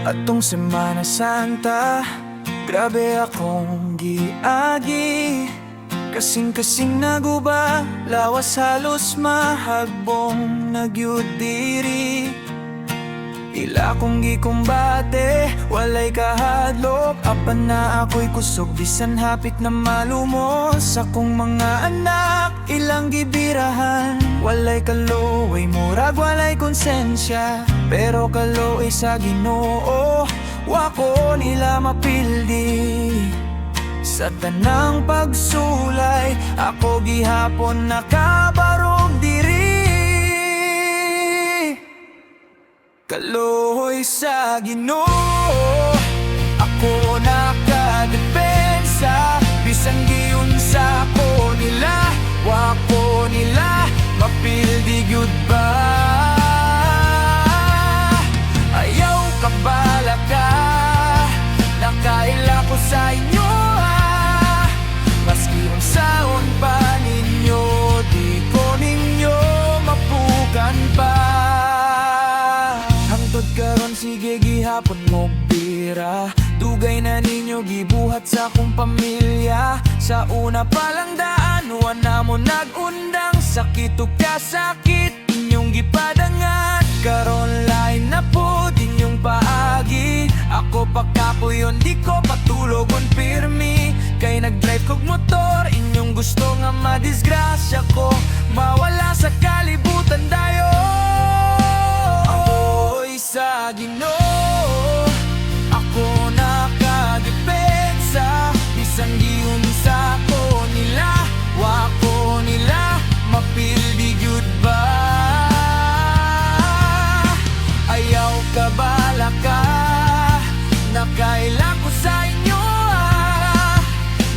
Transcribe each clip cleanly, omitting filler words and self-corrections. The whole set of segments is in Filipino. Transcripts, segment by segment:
Atong Semana Santa, grabe akong giagi. Kasing-kasing naguba, lawas halos mahagbong nagyud diri. Ila kong gikumbate, walay kahadlok. Apan na ako'y kusog, bisan hapit na malumos. Akong mga anak, ilang gibirahan. Walay kaloy, murag walay konsensya. Pero kaloy sa Ginoo, wako nila mapildi. Sa tanang pagsulay, ako gihapon nakabarog diri. Kaloy sa Ginoo, ako nakadepensa. Bisan giunsa ko nila, wako nila mapildi gyud ba. Ayaw ka bala ka, nakaila ko sa inyo. Maski unsaon pa ninyo, di ko ninyo mapukan pa. Hangtod karon sige gihapon mo bira. Dugay na ninyo gibuhat sa akong pamilya. Sa una palang daan, wala mo nag-undang. Sakit o kasakit, inyong gipadangan. Karon lain na po, inyong paagi. Ako pagkapuyon, di ko patulogon pirmi. Kay nag-drive kog motor, inyong gusto nga madisgrasya ko. Mawala sa kalibutan dayo. Ako'y sa Ginoo, ako nakadepensa. Bisan giunsa ko nila, wako nila mapildi gyud ba. Ayaw ka bala ka, nakaila ko sa inyo.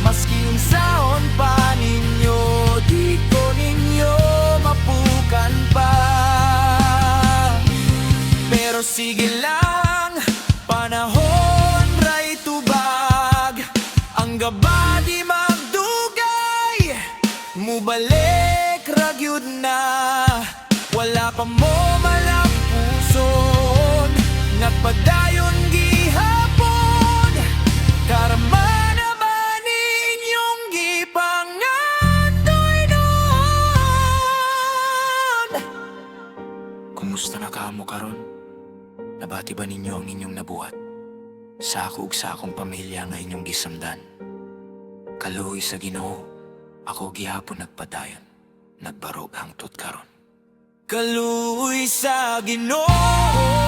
Maski unsaon pa ninyo, di ko ninyo mapukan pa. Pero sige lang, panahon ray tubag. Ang gaba di magdugay, mubalik ragyud na. Wala pa mo malapuson, nagpadayon gihapon. Karama naman inyong gipangandoy noon. Kumusta na kamo karon? Nabati ba ninyo ang inyong nabuhat? Sa ako ug sa akong pamilya nga inyong gisamdan. Kaloy sa Ginoo, ako gihapon nagpadayon, nagbarog hangtod karon. Kaloy sa Ginoo,